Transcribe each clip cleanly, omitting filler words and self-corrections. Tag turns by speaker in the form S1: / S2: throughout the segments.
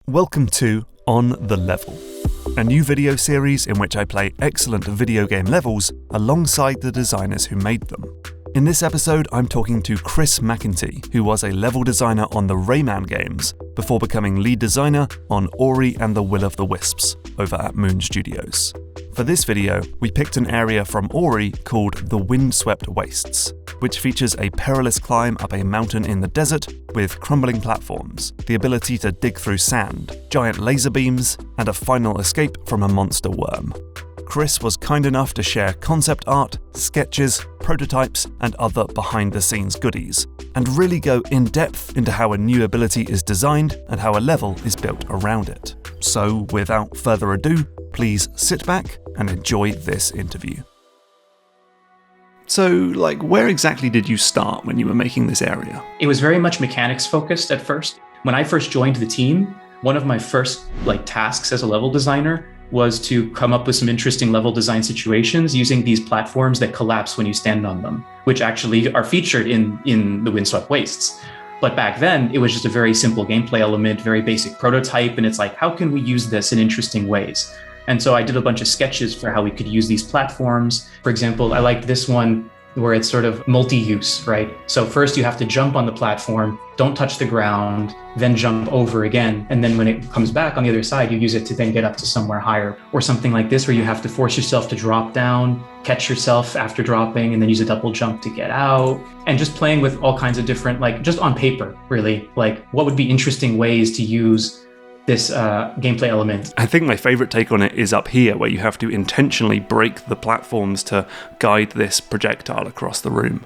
S1: Welcome to On the Level, a new video series in which I play excellent video game levels alongside the designers who made them. In this episode, I'm talking to Chris McEntee, who was a level designer on the Rayman games before becoming lead designer on Ori and the Will of the Wisps over at Moon Studios. For this video, we picked an area from Ori called the Windswept Wastes, which features a perilous climb up a mountain in the desert with crumbling platforms, the ability to dig through sand, giant laser beams, and a final escape from a monster worm. Chris was kind enough to share concept art, sketches, prototypes, and other behind-the-scenes goodies, and really go in-depth into how a new ability is designed and how a level is built around it. So, without further ado, please sit back and enjoy this interview. So, where exactly did you start when you were making this area?
S2: It was very much mechanics focused at first. When I first joined the team, one of my first tasks as a level designer was to come up with some interesting level design situations using these platforms that collapse when you stand on them, which actually are featured in the Windswept Wastes. But back then, it was just a very simple gameplay element, very basic prototype, and it's like, how can we use this in interesting ways? And so I did a bunch of sketches for how we could use these platforms. For example, I liked this one where it's sort of multi-use, right? So first you have to jump on the platform, don't touch the ground, then jump over again. And then when it comes back on the other side, you use it to then get up to somewhere higher. Or something like this where you have to force yourself to drop down, catch yourself after dropping, and then use a double jump to get out. And just playing with all kinds of different, just on paper, really, what would be interesting ways to use this gameplay element.
S1: I think my favorite take on it is up here, where you have to intentionally break the platforms to guide this projectile across the room.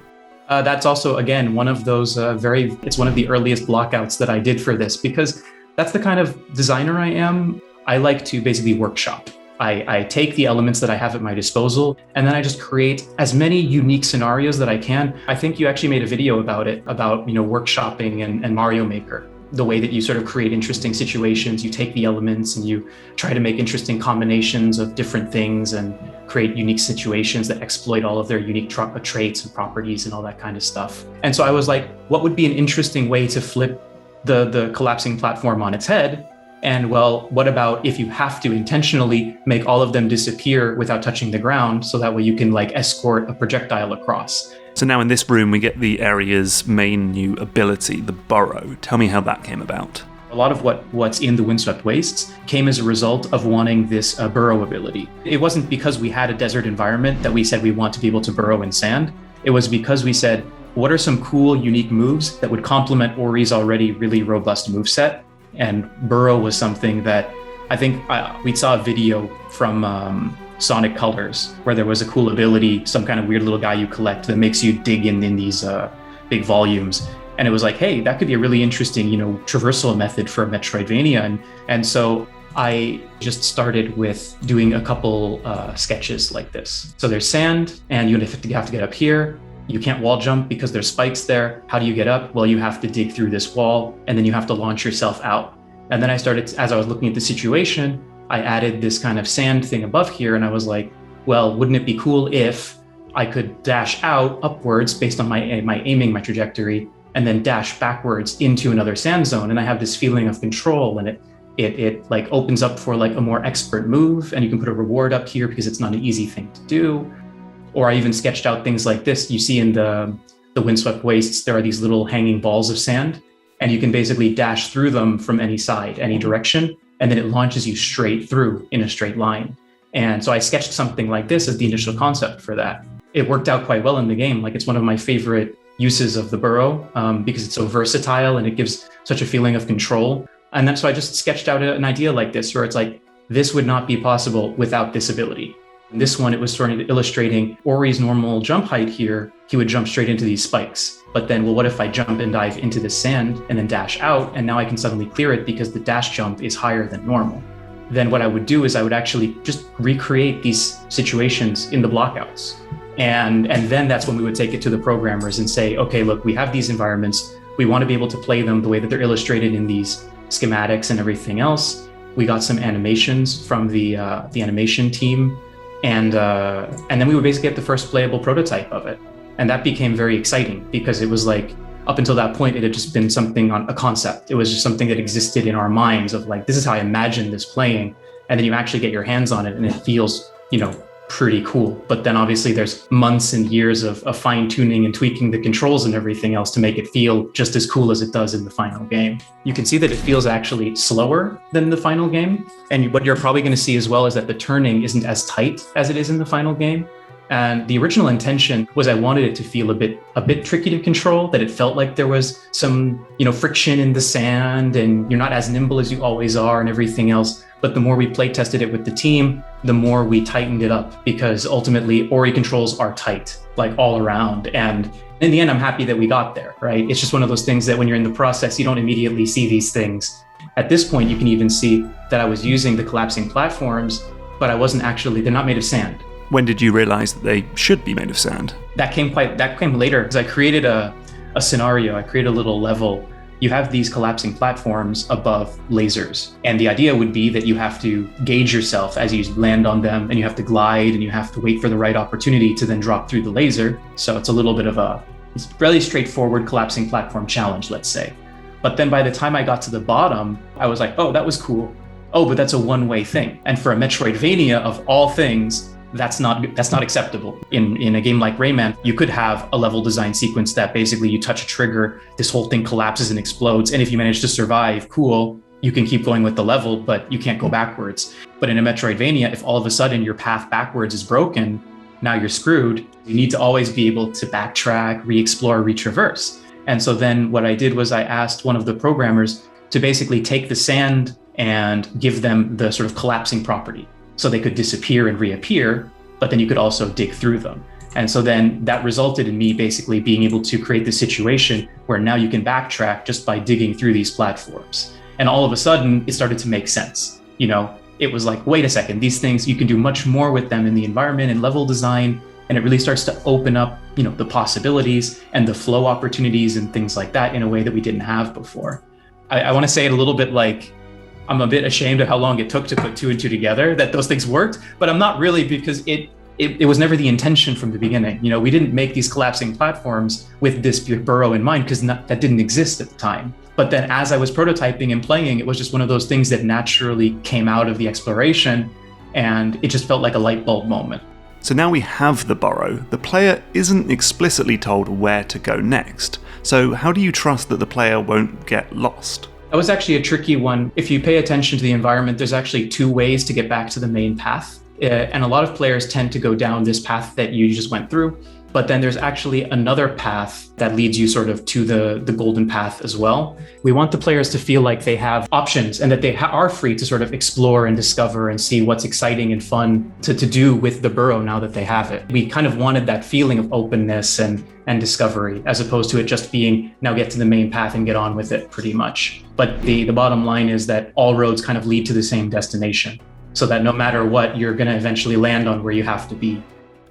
S2: That's also, again, one of those it's one of the earliest blockouts that I did for this, because that's the kind of designer I am. I like to basically workshop. I take the elements that I have at my disposal, and then I just create as many unique scenarios that I can. I think you actually made a video about it, about workshopping and Mario Maker. The way that you sort of create interesting situations, you take the elements and you try to make interesting combinations of different things and create unique situations that exploit all of their unique traits and properties and all that kind of stuff. And so I was like, what would be an interesting way to flip the collapsing platform on its head? And well, what about if you have to intentionally make all of them disappear without touching the ground, so that way you can escort a projectile across?
S1: So now in this room, we get the area's main new ability, the burrow. Tell me how that came about.
S2: A lot of what's in the Windswept Wastes came as a result of wanting this burrow ability. It wasn't because we had a desert environment that we said we want to be able to burrow in sand. It was because we said, what are some cool, unique moves that would complement Ori's already really robust moveset? And burrow was something that I think we saw a video from Sonic Colors, where there was a cool ability, some kind of weird little guy you collect that makes you dig in these big volumes. And it was like, hey, that could be a really interesting, traversal method for a Metroidvania. And so I just started with doing a couple sketches like this. So there's sand, and you have to get up here. You can't wall jump because there's spikes there. How do you get up? Well, you have to dig through this wall, and then you have to launch yourself out. And then I started, as I was looking at the situation, I added this kind of sand thing above here, and I was like, well, wouldn't it be cool if I could dash out upwards based on my aiming, my trajectory, and then dash backwards into another sand zone? And I have this feeling of control, and it opens up for a more expert move, and you can put a reward up here because it's not an easy thing to do. Or I even sketched out things like this. You see in the Windswept Wastes, there are these little hanging balls of sand, and you can basically dash through them from any side, any direction, and then it launches you straight through in a straight line. And so I sketched something like this as the initial concept for that. It worked out quite well in the game. It's one of my favorite uses of the burrow because it's so versatile and it gives such a feeling of control. And then so I just sketched out an idea like this, where it's like, this would not be possible without this ability. In this one, it was sort of illustrating Ori's normal jump height here. He would jump straight into these spikes. But then, well, what if I jump and dive into the sand and then dash out? And now I can suddenly clear it because the dash jump is higher than normal. Then what I would do is I would actually just recreate these situations in the blockouts. And then that's when we would take it to the programmers and say, okay, look, we have these environments. We want to be able to play them the way that they're illustrated in these schematics and everything else. We got some animations from the animation team. And then we would basically get the first playable prototype of it. And that became very exciting because it was like, up until that point, it had just been something on a concept. It was just something that existed in our minds of like, this is how I imagine this playing. And then you actually get your hands on it and it feels, pretty cool. But then obviously there's months and years of fine tuning and tweaking the controls and everything else to make it feel just as cool as it does in the final game. You can see that it feels actually slower than the final game. And what you're probably going to see as well is that the turning isn't as tight as it is in the final game. And the original intention was I wanted it to feel a bit tricky to control, that it felt like there was some, friction in the sand and you're not as nimble as you always are and everything else. But the more we play tested it with the team, the more we tightened it up, because ultimately Ori controls are tight, like all around. And in the end, I'm happy that we got there, right? It's just one of those things that when you're in the process, you don't immediately see these things. At this point, you can even see that I was using the collapsing platforms, but they're not made of sand.
S1: When did you realize that they should be made of sand?
S2: That came later, because I created a scenario. I created a little level. You have these collapsing platforms above lasers. And the idea would be that you have to gauge yourself as you land on them, and you have to glide and you have to wait for the right opportunity to then drop through the laser. So it's a little bit of it's really straightforward collapsing platform challenge, let's say. But then by the time I got to the bottom, I was like, oh, that was cool. Oh, but that's a one-way thing. And for a Metroidvania of all things, that's not acceptable. In a game like Rayman, you could have a level design sequence that basically you touch a trigger, this whole thing collapses and explodes. And if you manage to survive, cool, you can keep going with the level, but you can't go backwards. But in a Metroidvania, if all of a sudden your path backwards is broken, now you're screwed. You need to always be able to backtrack, re-explore, retraverse. And so then what I did was I asked one of the programmers to basically take the sand and give them the sort of collapsing property, so they could disappear and reappear, but then you could also dig through them. And so then that resulted in me basically being able to create this situation where now you can backtrack just by digging through these platforms. And all of a sudden, it started to make sense. It was like, wait a second, these things, you can do much more with them in the environment and level design. And it really starts to open up, the possibilities and the flow opportunities and things like that in a way that we didn't have before. I want to say it a little bit like, I'm a bit ashamed of how long it took to put two and two together, that those things worked, but I'm not really, because it was never the intention from the beginning. We didn't make these collapsing platforms with this burrow in mind, because that didn't exist at the time. But then as I was prototyping and playing, it was just one of those things that naturally came out of the exploration, and it just felt like a light bulb moment.
S1: So now we have the burrow. The player isn't explicitly told where to go next. So how do you trust that the player won't get lost?
S2: That was actually a tricky one. If you pay attention to the environment, there's actually two ways to get back to the main path. And a lot of players tend to go down this path that you just went through. But then there's actually another path that leads you sort of to the golden path as well. We want the players to feel like they have options and that they are free to sort of explore and discover and see what's exciting and fun to do with the burrow now that they have it. We kind of wanted that feeling of openness and discovery, as opposed to it just being, now get to the main path and get on with it pretty much. But the bottom line is that all roads kind of lead to the same destination, so that no matter what, you're going to eventually land on where you have to be.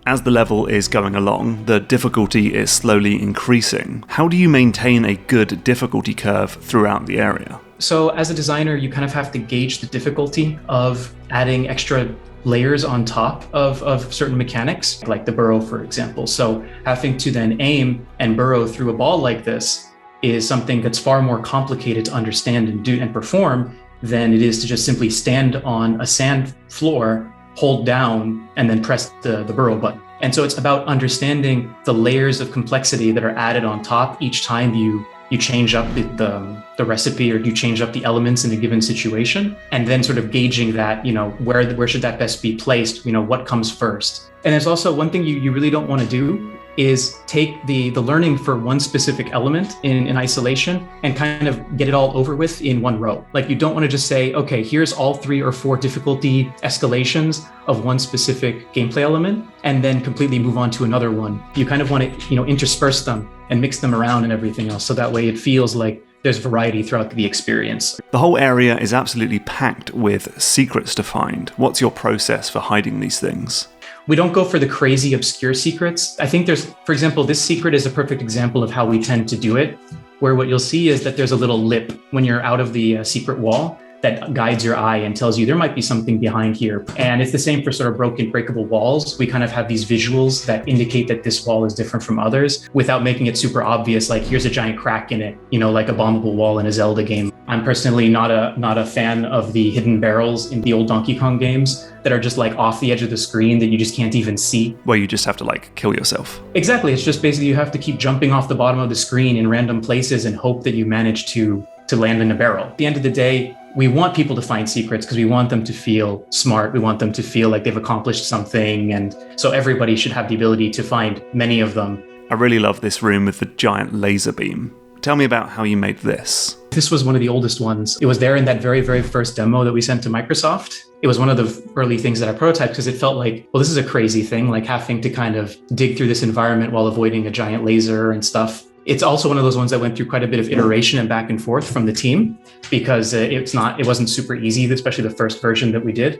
S1: As the level is going along, the difficulty is slowly increasing. How do you maintain a good difficulty curve throughout the area?
S2: So as a designer, you kind of have to gauge the difficulty of adding extra layers on top of certain mechanics, like the burrow, for example. So having to then aim and burrow through a ball like this is something that's far more complicated to understand and do and perform than it is to just simply stand on a sand floor, hold down, and then press the burrow button. And so it's about understanding the layers of complexity that are added on top each time you change up the recipe, or you change up the elements in a given situation, and then sort of gauging that, where should that best be placed, what comes first. And there's also one thing you really don't want to do is take the learning for one specific element in isolation and kind of get it all over with in one row. Like, you don't want to just say, okay, here's all 3 or 4 difficulty escalations of one specific gameplay element, and then completely move on to another one. You kind of want to, intersperse them and mix them around and everything else, so that way it feels like there's variety throughout the experience.
S1: The whole area is absolutely packed with secrets to find. What's your process for hiding these things?
S2: We don't go for the crazy obscure secrets. I think for example, this secret is a perfect example of how we tend to do it, where what you'll see is that there's a little lip when you're out of the secret wall. that guides your eye and tells you there might be something behind here. And it's the same for sort of broken, breakable walls. We kind of have these visuals that indicate that this wall is different from others without making it super obvious, like here's a giant crack in it, like a bombable wall in a Zelda game. I'm personally not a fan of the hidden barrels in the old Donkey Kong games that are just like off the edge of the screen that you just can't even see.
S1: Where you just have to like kill yourself.
S2: Exactly. It's just basically you have to keep jumping off the bottom of the screen in random places and hope that you manage to land in a barrel. At the end of the day, we want people to find secrets because we want them to feel smart. We want them to feel like they've accomplished something. And so everybody should have the ability to find many of them.
S1: I really love this room with the giant laser beam. Tell me about how you made this.
S2: This was one of the oldest ones. It was there in that very, very first demo that we sent to Microsoft. It was one of the early things that I prototyped because it felt like, well, this is a crazy thing, like having to kind of dig through this environment while avoiding a giant laser and stuff. It's also one of those ones that went through quite a bit of iteration and back and forth from the team because it wasn't super easy, especially the first version that we did.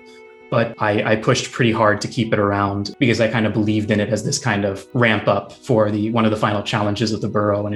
S2: But I pushed pretty hard to keep it around because I kind of believed in it as this kind of ramp up for one of the final challenges of the burrow. And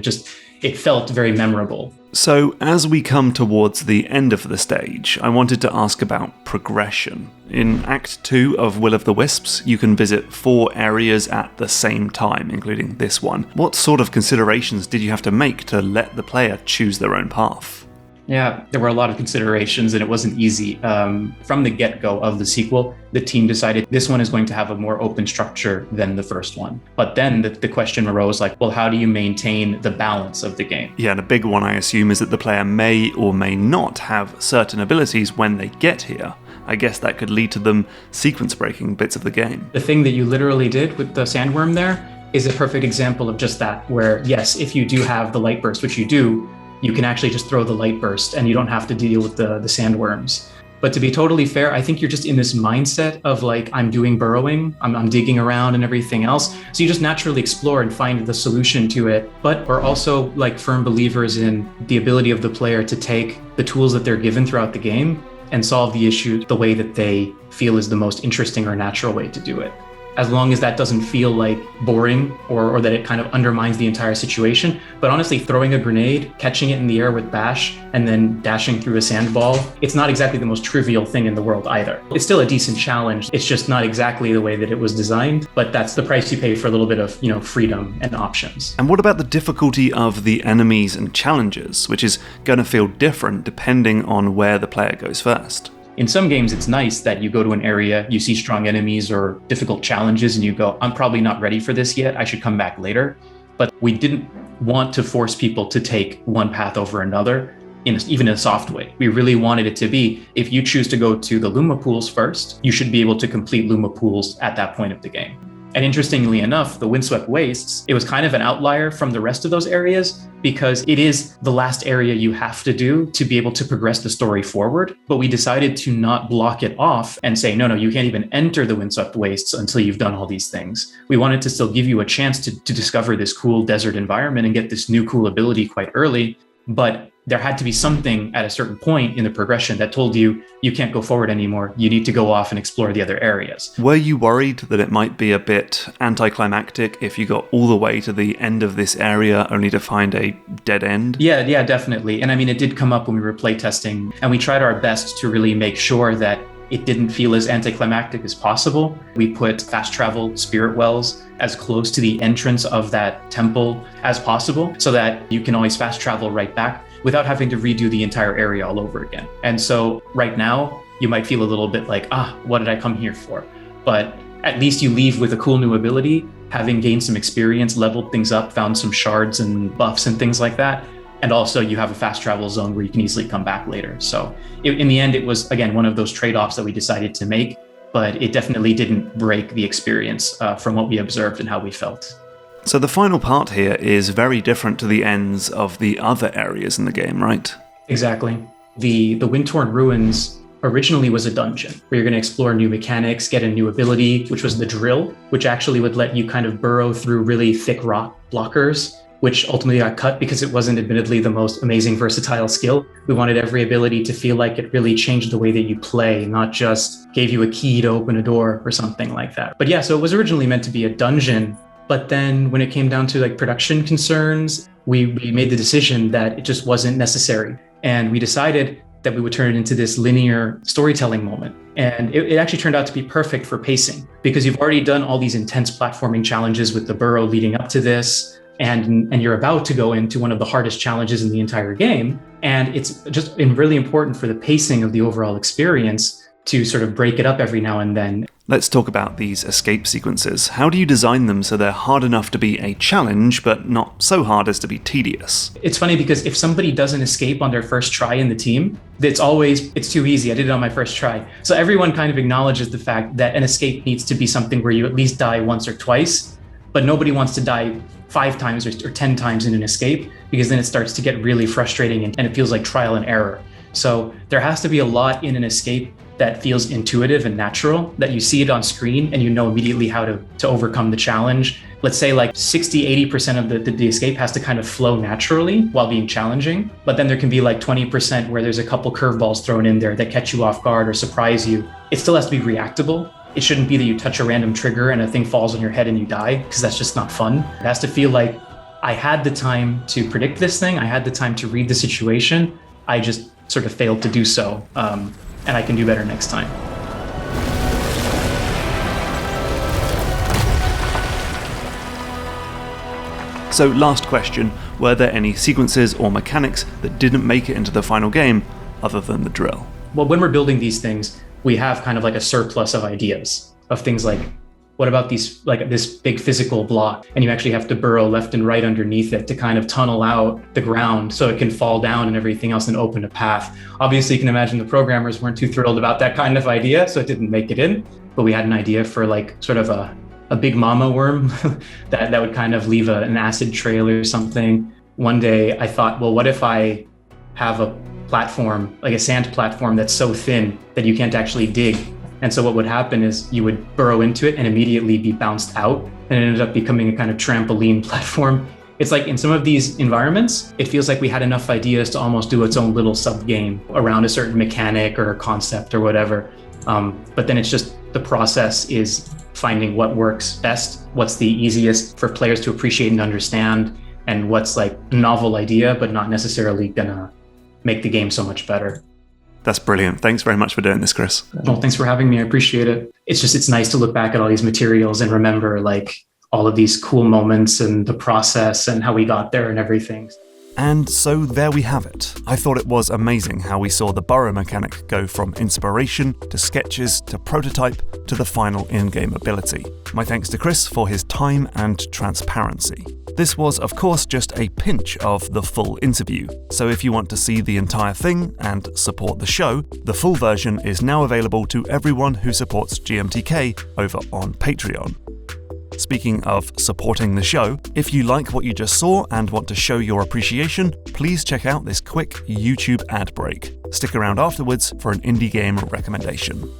S2: it felt very memorable.
S1: So as we come towards the end of the stage, I wanted to ask about progression. In Act 2 of Will of the Wisps, you can visit 4 areas at the same time, including this one. What sort of considerations did you have to make to let the player choose their own path?
S2: Yeah, there were a lot of considerations and it wasn't easy. From the get-go of the sequel, the team decided this one is going to have a more open structure than the first one. But then the question arose like, well, how do you maintain the balance of the game?
S1: Yeah, and a big one I assume is that the player may or may not have certain abilities when they get here. I guess that could lead to them sequence breaking bits of the game.
S2: The thing that you literally did with the sandworm there is a perfect example of just that, where yes, if you do have the light burst, which you do, you can actually just throw the light burst and you don't have to deal with the sandworms. But to be totally fair, I think you're just in this mindset of like, I'm doing burrowing, I'm digging around and everything else. So you just naturally explore and find the solution to it. But we're also like firm believers in the ability of the player to take the tools that they're given throughout the game and solve the issue the way that they feel is the most interesting or natural way to do it. As long as that doesn't feel like boring or that it kind of undermines the entire situation. But honestly, throwing a grenade, catching it in the air with bash, and then dashing through a sandball, it's not exactly the most trivial thing in the world either. It's still a decent challenge. It's just not exactly the way that it was designed, but that's the price you pay for a little bit of, freedom and options.
S1: And what about the difficulty of the enemies and challenges, which is going to feel different depending on where the player goes first?
S2: In some games, it's nice that you go to an area, you see strong enemies or difficult challenges, and you go, I'm probably not ready for this yet. I should come back later. But we didn't want to force people to take one path over another, even in a soft way. We really wanted it to be, if you choose to go to the Luma pools first, you should be able to complete Luma pools at that point of the game. And interestingly enough, the Windswept Wastes, it was kind of an outlier from the rest of those areas because it is the last area you have to do to be able to progress the story forward. But we decided to not block it off and say, no, you can't even enter the Windswept Wastes until you've done all these things. We wanted to still give you a chance to discover this cool desert environment and get this new cool ability quite early. But there had to be something at a certain point in the progression that told you can't go forward anymore. You need to go off and explore the other areas.
S1: Were you worried that it might be a bit anticlimactic if you got all the way to the end of this area only to find a dead end?
S2: Yeah, definitely. And I mean, it did come up when we were playtesting, and we tried our best to really make sure that it didn't feel as anticlimactic as possible. We put fast travel spirit wells as close to the entrance of that temple as possible so that you can always fast travel right back without having to redo the entire area all over again. And so right now, you might feel a little bit like, what did I come here for? But at least you leave with a cool new ability, having gained some experience, leveled things up, found some shards and buffs and things like that. And also you have a fast travel zone where you can easily come back later. So in the end, it was, again, one of those trade-offs that we decided to make, but it definitely didn't break the experience from what we observed and how we felt.
S1: So the final part here is very different to the ends of the other areas in the game, right?
S2: Exactly. The Wind-Torn Ruins originally was a dungeon where you're going to explore new mechanics, get a new ability, which was the drill, which actually would let you kind of burrow through really thick rock blockers, which ultimately got cut because it wasn't admittedly the most amazing versatile skill. We wanted every ability to feel like it really changed the way that you play, not just gave you a key to open a door or something like that. But yeah, so it was originally meant to be a dungeon, but then when it came down to like production concerns, we made the decision that it just wasn't necessary. And we decided that we would turn it into this linear storytelling moment. And it actually turned out to be perfect for pacing because you've already done all these intense platforming challenges with the burrow leading up to this. And you're about to go into one of the hardest challenges in the entire game. And it's just been really important for the pacing of the overall experience to sort of break it up every now and then.
S1: Let's talk about these escape sequences. How do you design them so they're hard enough to be a challenge, but not so hard as to be tedious?
S2: It's funny because if somebody doesn't escape on their first try in the team, it's too easy. I did it on my first try. So everyone kind of acknowledges the fact that an escape needs to be something where you at least die once or twice, but nobody wants to die 5 times or 10 times in an escape because then it starts to get really frustrating and it feels like trial and error. So there has to be a lot in an escape that feels intuitive and natural, that you see it on screen and you know immediately how to overcome the challenge. Let's say like 60-80% of the escape has to kind of flow naturally while being challenging. But then there can be like 20% where there's a couple curveballs thrown in there that catch you off guard or surprise you. It still has to be reactable. It shouldn't be that you touch a random trigger and a thing falls on your head and you die, because that's just not fun. It has to feel like I had the time to predict this thing. I had the time to read the situation. I just sort of failed to do so. And I can do better next time.
S1: So last question, were there any sequences or mechanics that didn't make it into the final game other than the drill?
S2: Well, when we're building these things, we have kind of like a surplus of ideas of things like, what about these, like this big physical block? And you actually have to burrow left and right underneath it to kind of tunnel out the ground so it can fall down and everything else and open a path. Obviously, you can imagine the programmers weren't too thrilled about that kind of idea, so it didn't make it in. But we had an idea for like sort of a big mama worm that would kind of leave an acid trail or something. One day I thought, well, what if I have a platform, like a sand platform that's so thin that you can't actually dig? And so what would happen is you would burrow into it and immediately be bounced out, and it ended up becoming a kind of trampoline platform. It's like in some of these environments, it feels like we had enough ideas to almost do its own little sub-game around a certain mechanic or a concept or whatever. But then it's just the process is finding what works best, what's the easiest for players to appreciate and understand, and what's like a novel idea, but not necessarily gonna make the game so much better.
S1: That's brilliant. Thanks very much for doing this, Chris.
S2: Well, thanks for having me. I appreciate it. It's nice to look back at all these materials and remember like all of these cool moments and the process and how we got there and everything.
S1: And so there we have it. I thought it was amazing how we saw the burrow mechanic go from inspiration to sketches to prototype to the final in-game ability. My thanks to Chris for his time and transparency. This was, of course, just a pinch of the full interview, so if you want to see the entire thing and support the show, the full version is now available to everyone who supports GMTK over on Patreon. Speaking of supporting the show, if you like what you just saw and want to show your appreciation, please check out this quick YouTube ad break. Stick around afterwards for an indie game recommendation.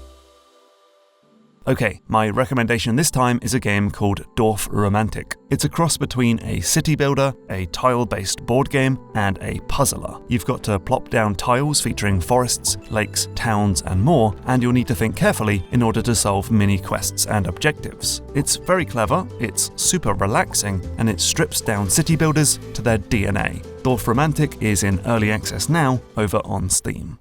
S1: Okay, my recommendation this time is a game called Dorfromantik. It's a cross between a city builder, a tile-based board game, and a puzzler. You've got to plop down tiles featuring forests, lakes, towns, and more, and you'll need to think carefully in order to solve mini-quests and objectives. It's very clever, it's super relaxing, and it strips down city builders to their DNA. Dorfromantik is in early access now over on Steam.